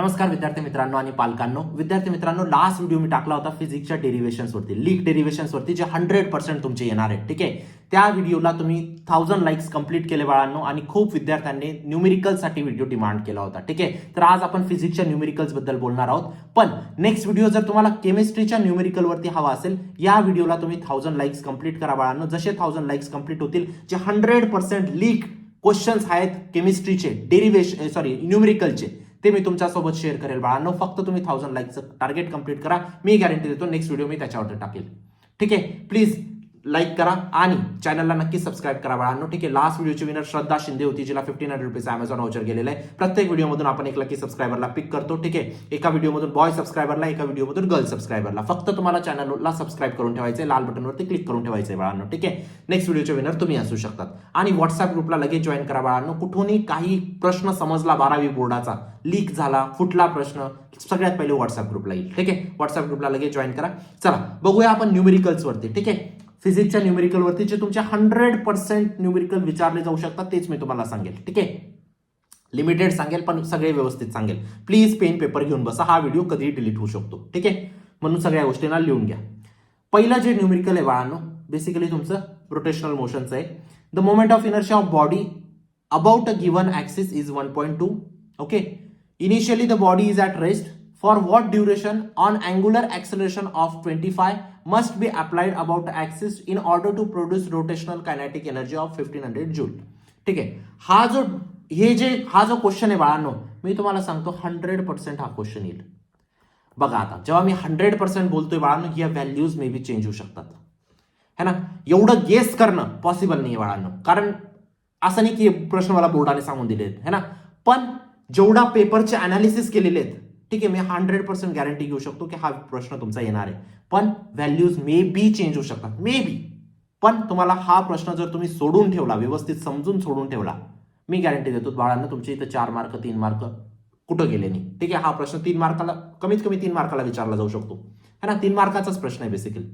नमस्कार विद्यार्थी मित्रांनो आणि पालकांनो. विद्यार्थी मित्रांनो, लास्ट व्हिडिओ मी टाकला होता फिजिक्सच्या डेरिव्हेशन्स वरती, लीक डेरिव्हेशन्स वरती, जे 100% तुमचे येणार आहेत. ठीक आहे, त्या व्हिडिओला तुम्ही 1000 लाईक्स कंप्लीट केले बाळांनो, आणि खूप विद्यार्थ्यांनी न्यूमेरिकलसाठी व्हिडिओ डिमांड केला होता. ठीक आहे, तर आज आपण फिजिक्सच्या न्यूमेरिकल्स बद्दल बोलणार आहोत. पण नेक्स्ट व्हिडिओ जर तुम्हाला केमिस्ट्रीच्या न्यूमेरिकल वरती हवा असेल, या व्हिडिओला तुम्ही 1000 लाईक्स कंप्लीट करा बाळांनो. जसे 1000 लाईक्स कंप्लीट होतील, जे 100% लीक क्वेश्चन्स आहेत केमिस्ट्रीचे न्यूमेरिकलचे, ते मी तुमच्यासोबत शेअर करेल बाळांनो. फक्त तुम्ही 1000 लाईकचं टार्गेट कंप्लीट करा. मी गॅरंटी देतो नेक्स्ट व्हिडिओ मी त्याच्यावर टाकेल. ठीक आहे, प्लीज लाईक करा आणि चॅनलला नक्की सबस्क्राईब करा बाळांनो. ठीक आहे, लास्ट व्हिडिओची विनर श्रद्धा शिंदे होती, जिला 1500 रुपीचा अमेझॉन व्हाउचर गेलेला आहे. प्रत्येक व्हिडिओमधून आपण एक लकी सबस्क्रायबरला पिक करतो. ठीक आहे, एका व्हिडिओमधून बॉय सबस्क्रायबरला, एका व्हिडिओमधून गर्ल सबस्क्रायबरला. फक्त तुम्हाला चॅनलला सबस्क्राईब करून ठेवायचं, लाल बटनवरती क्लिक करून ठेवायचं बाळांनो. ठीक आहे, नेक्स्ट व्हिडिओचे विनर तुम्ही असू शकतात. आणि व्हॉट्सअप ग्रुपला लगेच जॉईन करा बाळांनो. कुठूनही काही प्रश्न समजला 12वी बोर्डाचा, लीक झाला, फुटला प्रश्न, सगळ्यात पहिले व्हॉट्सअप ग्रुपला येईल. ठीक आहे, व्हॉट्सअप ग्रुपला लगेच जॉईन करा. चला बघूया आपण न्यूमेरिकल्स वरती. ठीक आहे, फिजिक्सच्या न्यूमेरिकल वरती जे तुमचे 100% न्यूमेरिकल विचारले जाऊ शकतात, तेच मी तुम्हाला सांगेल. ठीक आहे, लिमिटेड सांगेल पण सगळे व्यवस्थित सांगेल. प्लीज पेन पेपर घेऊन बसा, हा व्हिडिओ कधीही डिलीट होऊ शकतो. ठीक आहे, म्हणून सगळ्या गोष्टींना लिहून घ्या. पहिलं जे न्यूमेरिकल आहे बाळांनो, बेसिकली तुमचं रोटेशनल मोशनचं आहे. The moment of inertia of body about a given axis is 1.2. Okay, initially the body is at rest. For what duration on angular acceleration of 25 must be applied about the axis in order to produce rotational kinetic energy of 1500 joule. ठीक आहे, हा जो question आहे बाळांनो, मी तुम्हाला सांगतो 100% हा question येईल. बघा आता जेव्हा मी 100% बोलतोय बाळांनो, या व्हॅल्यूज मे बी चेंज होऊ शकतात, है ना. एवढं गेस करणं पॉसिबल नाही बाळांनो, कारण असं नाही की प्रश्न मला बोर्डाने सांगून दिले आहेत, है ना. पण जेवढा पेपरचे अनालिसिस केलेले आहेत, ठीक आहे, मी 100% गॅरंटी घेऊ शकतो की हा प्रश्न तुमचा येणार आहे. पण व्हॅल्यूज मे बी चेंज होऊ शकतात, मे बी. पण तुम्हाला हा प्रश्न जर तुम्ही सोडून ठेवला, व्यवस्थित समजून सोडून ठेवला, मी गॅरंटी देतो बाळांना तुमच्या इथं 4 मार्क 3 मार्क कुठं गेले नाही. ठीक आहे, हा प्रश्न 3 मार्काला, कमीत कमी 3 मार्काला विचारला जाऊ शकतो, है ना. 3 मार्काचाच प्रश्न आहे बेसिकली.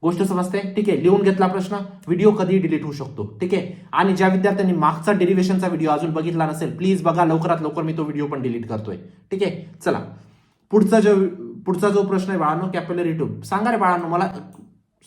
गोष्ट समजते. ठीक आहे, लिहून घेतला प्रश्न, व्हिडिओ कधीही डिलीट होऊ शकतो. ठीक आहे, आणि ज्या विद्यार्थ्यांनी मागचा डेरिव्हेशनचा व्हिडिओ अजून बघितला नसेल, प्लीज बघा, लवकरात लवकर मी तो व्हिडिओ पण डिलीट करतोय. ठीक आहे, चला पुढचा जो प्रश्न आहे बाळांनो, कॅपिलरी ट्यूब. सांगा रे बाळांनो, मला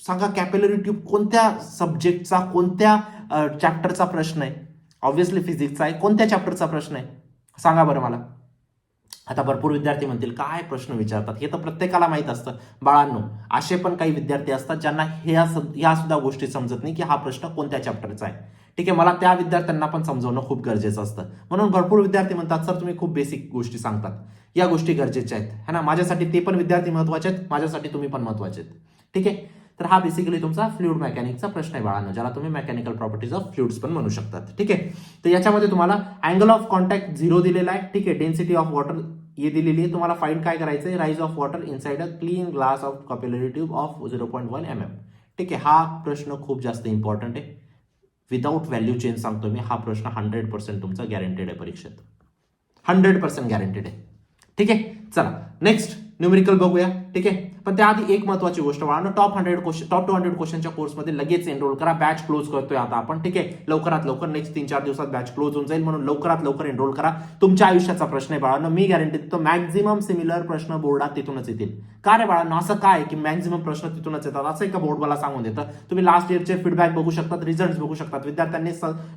सांगा, कॅपिलरी ट्यूब कोणत्या सब्जेक्टचा, कोणत्या चॅप्टरचा प्रश्न आहे? ऑब्व्हियसली फिजिक्सचा आहे. कोणत्या चॅप्टरचा प्रश्न आहे सांगा बरं मला. आता भरपूर विद्यार्थी म्हणतील काय प्रश्न विचारतात, हे तर प्रत्येकाला माहित असतं बाळांनो. असे पण काही विद्यार्थी असतात ज्यांना ह्या सुद्धा गोष्टी समजत नाही की हा प्रश्न कोणत्या चॅप्टरचा आहे. ठीक आहे, मला त्या विद्यार्थ्यांना पण समजवणं खूप गरजेचं असतं. म्हणून भरपूर विद्यार्थी म्हणतात, सर तुम्ही खूप बेसिक गोष्टी सांगतात, या गोष्टी गरजेच्या आहेत, है ना. माझ्यासाठी ते पण विद्यार्थी महत्वाचे आहेत, माझ्यासाठी तुम्ही पण महत्वाचे आहेत. ठीक आहे, तर हा बेसिकली तुमचा फ्लुइड मेकॅनिक्सचा प्रश्न आहे बाळांनो, ज्याला तुम्ही मेकॅनिकल प्रॉपर्टीज ऑफ फ्लुइड्स पण म्हणू शकतात. ठीक आहे, तर याच्यामध्ये तुम्हाला अँगल ऑफ कॉन्टॅक्ट 0 दिलेला आहे. ठीक आहे, डेन्सिटी ऑफ वॉटर ये दिलेली आहे. तुम्हाला फाइंड काय करायचं आहे, rise of water inside a clean glass of capillary tube of 0.1 mm. ठीक आहे, हा प्रश्न खूप जास्त इम्पॉर्टंट आहे. विदाऊट व्हॅल्यू चेंज सांगतो मी, हा प्रश्न 100% तुमचा गॅरंटेड आहे परीक्षेत, 100% गॅरंटेड आहे. ठीक आहे, चला नेक्स्ट न्यूमेरिकल बघूया. ठीक आहे, पण त्याआधी एक महत्वाची गोष्ट बाळांनो, टॉप 200 क्वेश्चनच्या कोर्समध्ये लगेच एनरोल करा. बॅच क्लोज करतोय आता आपण. ठीक आहे, लवकरात लवकर नेक्स्ट 3-4 दिवसात बॅच क्लोज होऊन जाईल, म्हणून लवकरात लवकर एनरोल करा. तुमच्या आयुष्याचा प्रश्न आहे बाळांनो, मी गॅरंटी देतो मॅक्झिमम सिमिलर प्रश्न बोर्डात तिथूनच येतील. का रे बाळांनो, असं काय की मॅक्झिमम प्रश्न तिथूनच येतात? असं एका बोर्ड मला सांगून देतं. तुम्ही लास्ट इयरचे फीडबॅक बघू शकतात, रिझल्ट बघू शकतात, विद्यार्थ्यांनी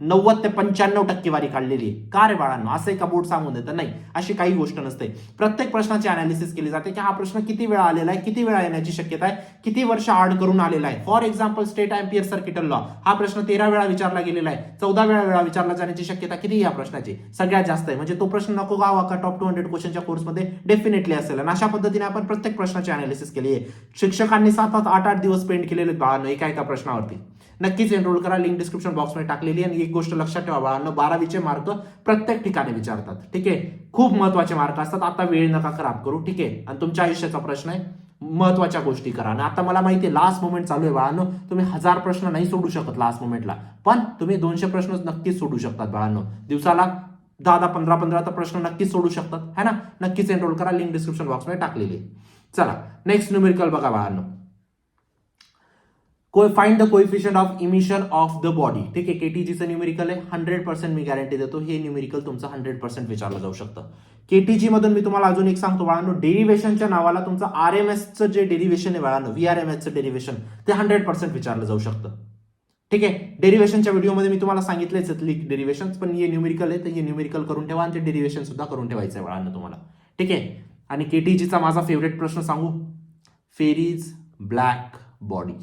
90 ते 95% टक्केवारी काढलेली आहे. का रे बाळांनो, असं एका बोर्ड सांगून देतं? नाही, अशी काही गोष्ट नसते. प्रत्येक प्रश्नाची अनालिसिस केली जाते की हा प्रश्न किती वेळा आलेला आहे, किती वेळा येण्याची शक्यता आहे, किती वर्ष आड करून आलेला आहे. For example state ampere circuital law, हा प्रश्न 13 वेळा विचारला गेलेला आहे, 14 वेळा विचारला जाण्याची शक्यता किती या प्रश्नाची? सगळ्यात जास्त आहे. म्हणजे तो प्रश्न नको गावा का टॉप 200 क्वेश्चनच्या कोर्समध्ये डेफिनेटली असेल. आणि अशा पद्धतीने आपण प्रत्येक प्रश्नाची अनालिसिस केली आहे. शिक्षकांनी 7-8 दिवस स्पेंड केलेले बाळांनो एका प्रश्नावरती. नक्कीच एनरोल करा, लिंक डिस्क्रिप्शन बॉक्समध्ये टाकलेली. आणि एक गोष्ट लक्षात ठेवा बाळांनो, 12वीचे मार्क प्रत्येक ठिकाणी विचारतात. ठीक आहे, खूप महत्वाचे मार्क असतात. आता वेळ नका खराब करू. ठीक आहे, आणि तुमच्या आयुष्याचा प्रश्न आहे, महत्वाच्या गोष्टी करा. आणि आता मला माहिती आहे लास्ट मोमेंट चालू आहे बाळांनो, तुम्ही 1000 प्रश्न नाही सोडू शकत लास्ट मोमेंटला, पण तुम्ही 200 प्रश्न नक्कीच सोडू शकतात बाळांनो. दिवसाला 10-15 तर प्रश्न नक्कीच सोडू शकतात, है ना. नक्कीच एनरोल करा, लिंक डिस्क्रिप्शन बॉक्समध्ये टाकलेली आहे. चला नेक्स्ट न्यूमेरिकल बघा बाळांनो. Find the coefficient of emission of the body. ठीक आहे, केटीजीचं न्यूमेरिकल आहे. 100% मी गॅरंटी देतो हे न्यूमेरिकल तुमचं 100% विचारलं जाऊ शकतं. केटीजी मधून मी तुम्हाला अजून एक सांगतो बाळांनो, डेरिव्हेशनच्या नावाला तुमचं आरएमएसचं जे डेरिव्हेशन आहे बाळांनो, व्हीआरएमएसचं डेरिव्हेशन ते 100% विचारलं जाऊ शकतं. ठीक आहे, डेरिव्हेशनच्या व्हिडिओमध्ये मी तुम्हाला सांगितलेच लीक डेरिव्हेशन, पण हे न्यूमेरिकल आहे तर हे न्यूमेरिकल करून ठेवा आणि ते डेरिव्हेशन सुद्धा करून ठेवायचं आहे बाळांनो तुम्हाला. ठीक आहे, आणि केटीजीचा माझा फेवरेट प्रश्न सांगू, Ferry's black body.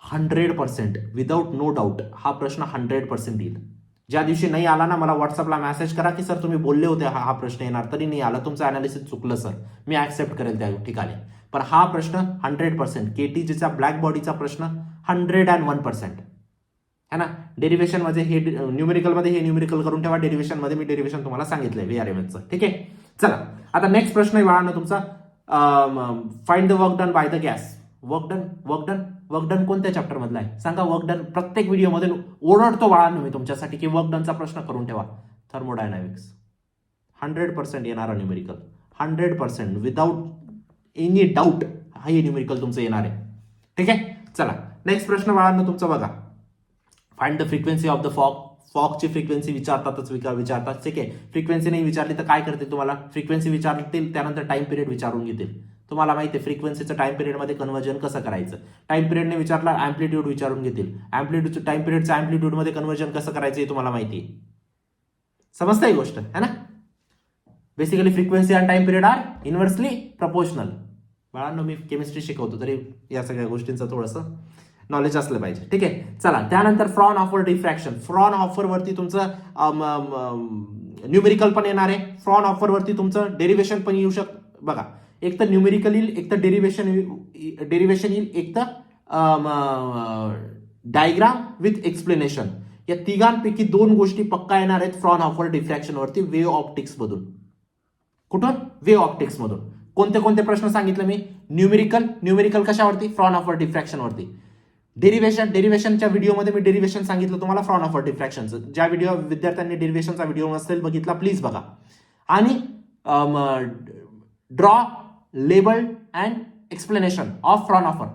100% without no doubt हा प्रश्न 100% येईल. ज्या दिवशी नाही आला ना, मला व्हॉट्सअपला मेसेज करा की सर तुम्ही बोलले होते हा प्रश्न येणार, तरी नाही आला, तुमचं अनालिसिस चुकलं सर, मी ऍक्सेप्ट करेल त्या ठिकाणी. पण हा प्रश्न 100%, केटीजीचा ब्लॅक बॉडीचा प्रश्न 101% है ना. डेरिव्हेशन मध्ये हे न्यूमेरिकल मध्ये हे न्यूमेरिकल करून ठेवा, डेरिव्हेशन मध्ये मी डेरिव्हेशन तुम्हाला सांगितलंय व्हीआरएमएसचं. ठीक आहे, चला आता नेक्स्ट प्रश्न आहे बाळांनो तुमचा, find the work done by the gas. Work done कोणत्या चॅप्टर मधला आहे सांगा. वर्क डन प्रत्येक व्हिडिओमध्ये ओरडतो बाळांनो मी तुमच्यासाठी की वर्क डनचा प्रश्न करून ठेवा. थर्मोडायनामिक्स 100% येणारा न्यूमेरिकल, 100% विदाउट एनी डाऊट हा हे न्यूमेरिकल तुमचं येणार आहे. ठीक आहे, चला नेक्स्ट प्रश्न बाळांनो तुमचा बघा, find the frequency of the fog. फॉगची फ्रिक्वेन्सी विचारतात. ठीक आहे, फ्रिक्वेन्सी नाही विचारली तर काय करतील तुम्हाला, फ्रिक्वेन्सी विचारतील त्यानंतर टाइम पिरियड विचारून घेतील. तुम्हाला माहिती आहे फ्रिक्वेन्सीचं टाइम पिरियडमध्ये कन्व्हर्जन कसं करायचं. टाइम पिरियडने विचारला अँप्लिट्यूड विचारून घेतील, टाइम पिरियडचं अँप्लिट्यूडमध्ये कन्व्हर्जन कसं करायचं हे तुम्हाला माहिती आहे. समजतं ही गोष्ट है ना. बेसिकली फ्रिक्वेन्सी आणि time period are inversely proportional. बाळांनो मी केमिस्ट्री शिकवतो तरी या सगळ्या गोष्टींचं थोडंसं नॉलेज असलं पाहिजे. ठीक आहे, चला त्यानंतर frown offer diffraction. Frown offer वरती तुमचं न्यूमेरिकल पण येणार आहे, फ्रॉन ऑफर वरती तुमचं डेरिव्हेशन पण येऊ शकतं. बघा, एक तर न्यूमेरिकल येईल, एक तर डेरिव्हेशन येईल, एक तर डायग्राम विथ एक्सप्लेनेशन. या तिघांपैकी 2 गोष्टी पक्का येणार आहेत फ्रॉन ऑफर डिफ्रॅक्शन वरती वेव्ह ऑप्टिक्स मधून. कुठून? वेव्ह ऑप्टिक्स मधून. कोणते कोणते प्रश्न सांगितलं मी, न्यूमेरिकल कशावरती, फ्रॉन ऑफर डिफ्रॅक्शन वरती. डेरिव्हेशनच्या व्हिडिओमध्ये मी डेरिव्हेशन सांगितलं तुम्हाला फ्रॉन ऑफर डिफ्रॅक्शनचं. ज्या व्हिडिओ विद्यार्थ्यांनी डेरिव्हेशनचा व्हिडिओ नसेल बघितला प्लीज बघा. आणि draw label and explanation of frown offer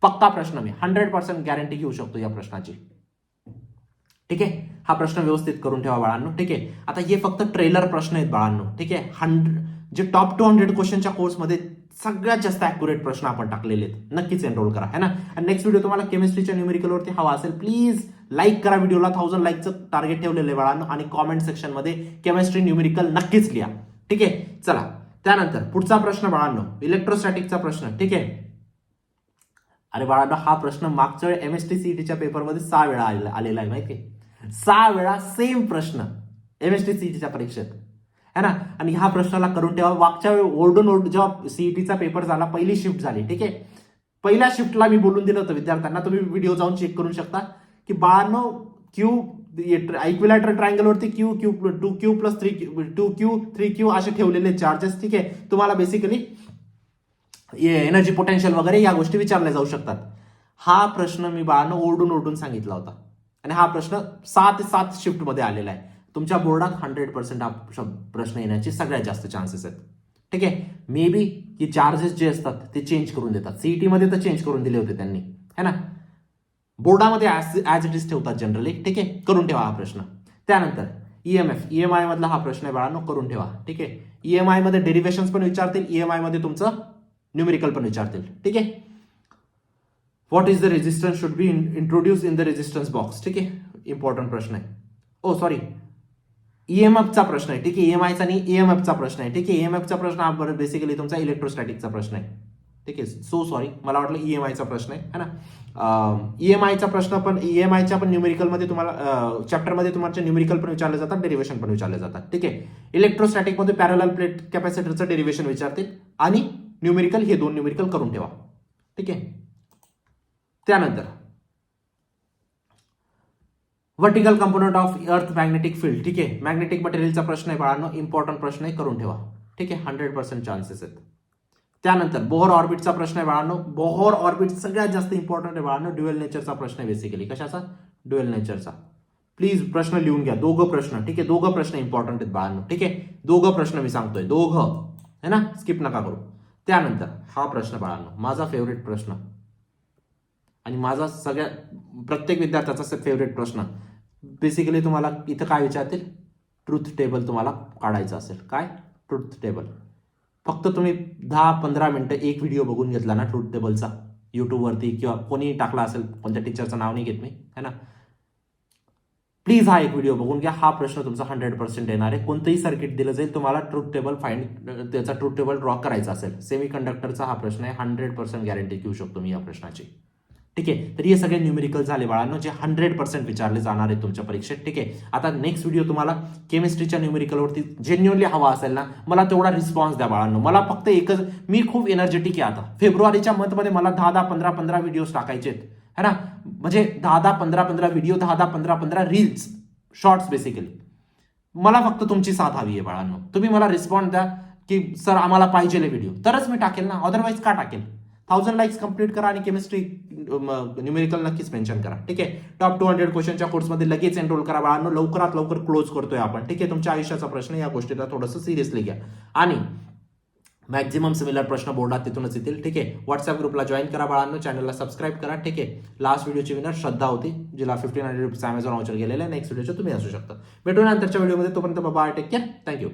पक्का प्रश्न, मी 100% गॅरंटी घेऊ शकतो या प्रश्नाची. ठीक आहे, हा प्रश्न व्यवस्थित करून ठेवा बाळांनो. ठीक आहे, आता हे फक्त ट्रेलर प्रश्न आहेत बाळांनो. ठीक आहे, जे टॉप 200 क्वेश्चनच्या कोर्समध्ये सगळ्यात जास्त अॅक्युरेट प्रश्न आपण टाकलेले आहेत, नक्कीच एनरोल करा है ना. आणि नेक्स्ट व्हिडिओ तुम्हाला केमिस्ट्रीच्या न्यूमेरिकलवरती हवा असेल प्लीज लाईक करा व्हिडिओला. 1000 लाईकचं टार्गेट ठेवलेलं आहे बाळांनो. आणि कॉमेंट सेक्शनमध्ये केमिस्ट्री न्यूमेरिकल नक्कीच लिहा. ठीक आहे, चला त्यानंतर पुढचा प्रश्न बाळांनो, इलेक्ट्रोस्टॅटिकचा प्रश्न. ठीक आहे, अरे बाळांनो हा प्रश्न मागच्या वेळी एमएसटी सीईटीच्या पेपरमध्ये 6 वेळा आलेला आहे माहिती आहे. 6 वेळा सेम प्रश्न एमएसटी सीईटीच्या परीक्षेत है ना. आणि ह्या प्रश्नाला करून ठेवा. मागच्या वेळी ओरडून जेव्हा सीईटीचा पेपर झाला, पहिली शिफ्ट झाली. ठीक आहे, पहिल्या शिफ्टला मी बोलून दिलं होतं विद्यार्थ्यांना, तुम्ही व्हिडिओ जाऊन चेक करू शकता की बाळांनो क्यू इक्विलॅटरल ट्रायंगल वरती क्यू 2Q + 2Q 3Q असे ठेवलेले चार्जेस. ठीक आहे, तुम्हाला बेसिकली एनर्जी पोटेन्शियल वगैरे या गोष्टी विचारल्या जाऊ शकतात. हा प्रश्न मी बाळांनो ओरडून सांगितला होता आणि हा प्रश्न 6 ते 7 शिफ्टमध्ये आलेला आहे. तुमच्या बोर्डात 100% हा प्रश्न येण्याचे सगळ्यात जास्त चान्सेस आहेत. ठीक आहे, मे बी की चार्जेस जे असतात ते चेंज करून देतात. सीईटी मध्ये तर चेंज करून दिले होते त्यांनी है ना, बोर्डामध्ये ऍज इट इज ठेवतात जनरली. ठीक आहे, करून ठेवा हा प्रश्न. त्यानंतर ईएमआय मधला हा प्रश्न आहे बाळांनो, करून ठेवा. ठीक आहे, ईएमआय मध्ये डेरिव्हेशन्स पण विचारतील, ईएमआय मध्ये तुमचं न्यूमेरिकल पण विचारतील. ठीक आहे, what is the resistance should be introduce in the resistance box. ठीक आहे, इम्पॉर्टंट प्रश्न आहे. ओ सॉरी, ईएमएफचा प्रश्न आहे. ठीक आहे, ईएमआयचा नाही ईएमएफचा प्रश्न आहे. ठीक आहे, ईएमएफचा प्रश्न हा बेसिकली तुमचा इलेक्ट्रोस्टॅटिकचा प्रश्न आहे. ठीक आहे, सो सॉरी, मला वाटलं ईएमआयचा प्रश्न आहे ना. ईएमआयचा प्रश्न पण ईएमआयच्या पण न्यूमेरिकलमध्ये तुम्हाला चॅप्टरमध्ये तुम्हाला न्यूमेरिकल पण विचारले जातात, डेरिव्हेशन पण विचारले जातात. ठीक आहे, इलेक्ट्रोस्टॅटिकमध्ये पॅरलल प्लेट कॅपॅसिटरचं डेरिव्हेशन विचारतील आणि न्यूमेरिकल, हे 2 न्यूमेरिकल करून ठेवा. ठीक आहे, त्यानंतर vertical component of earth magnetic field. ठीक आहे, मॅग्नेटिक मटेरियलचा प्रश्न आहे बाळांनो, इम्पॉर्टंट प्रश्न आहे, करून ठेवा. ठीक आहे, 100% चान्सेस आहेत. त्यानंतर बोहर ऑर्बिटचा प्रश्न आहे बाळांनो. बोहर ऑर्बिट सगळ्यात जास्त इम्पॉर्टंट आहे बाळांनो. ड्युएल नेचरचा प्रश्न आहे बेसिकली. कशाचा? ड्युएल नेचरचा. प्लीज प्रश्न लिहून घ्या, 2 प्रश्न. ठीक आहे, 2 प्रश्न इम्पॉर्टंट आहेत बाळांनो. ठीक आहे, 2 प्रश्न मी सांगतोय, 2 है ना, स्किप नका करू. त्यानंतर हा प्रश्न बाळांनो, माझा फेवरेट प्रश्न, आणि माझा प्रत्येक विद्यार्थ्याचा फेवरेट प्रश्न, बेसिकली तुम्हाला इथं काय विचारतील, ट्रूथ टेबल तुम्हाला काढायचं असेल. काय ट्रूथ टेबल, फक्त तुम्ही 10-15 मिनिटं एक व्हिडिओ बघून घेतला ना ट्रूथ टेबलचा, यूट्यूबवरती किंवा कोणी टाकला असेल, कोणत्या टीचरचं नाव नाही घेत मी, है ना, प्लीज हा एक व्हिडिओ बघून घ्या. हा प्रश्न तुमचा 100% येणार आहे. कोणतंही सर्किट दिलं जाईल, तुम्हाला ट्रूथ टेबल त्याचा ट्रूथ टेबल ड्रॉ करायचा असेल, सेमी कंडक्टरचा हा प्रश्न आहे, 100% गॅरंटी घेऊ शकतो मी या प्रश्नाची. ठीक आहे, तर हे सगळे न्यूमेरिकल झाले बाळांनो, जे 100% विचारले जाणार आहेत तुमच्या परीक्षेत. ठीक आहे, आता नेक्स्ट व्हिडिओ तुम्हाला केमिस्ट्रीच्या न्यूमेरिकलवरती जेन्युअनली हवा असेल ना, मला तेवढा रिस्पॉन्स द्या बाळांनो. मला फक्त एकच, मी खूप एनर्जेटिक आहे आता. फेब्रुवारीच्या मंथमध्ये मला 10-10, 15-15 व्हिडिओज टाकायचे आहेत, है ना, म्हणजे 10-10, 15-15 व्हिडिओ, 10-10, 15-15 रील्स, शॉर्ट्स बेसिकली. मला फक्त तुमची साथ हवी आहे बाळांनो. तुम्ही मला रिस्पॉन्स द्या की सर आम्हाला पाहिजे व्हिडिओ, तरच मी टाकेल ना, अदरवाईज का टाकेल. 1000 लाईक्स कंप्लीट करा आणि केमिस्ट्री न्यूमेरिकल नक्कीच मेन्शन करा. ठीक आहे, टॉप 200 क्वेश्चनच्या कोर्समध्ये लगेच एनरोल करा बाळांनो. लवकरात लवकर क्लोज करतोय आपण. ठीक आहे, तुमच्या आयुष्याचा प्रश्न, या गोष्टीला थोडंसं सिरियसली घ्या आणि मॅक्झिमम सिमिलर प्रश्न बोर्डात तिथूनच येतील. ठीक आहे, व्हॉट्सअप ग्रुपला जॉईन करा बाळांनो, चॅनलला सबस्क्राईब करा. ठीक आहे, लास्ट व्हिडिओची विनर श्रद्धा होती, जिला 1500 रुपीज अमेझॉन वाउचर गेलेले. नेक्स्ट व्हिडिओचे तुम्ही असू शकता. भेटू नंतरच्या व्हिडिओमध्ये, तोपर्यंत बाय, टेक केअर, थँक्यू.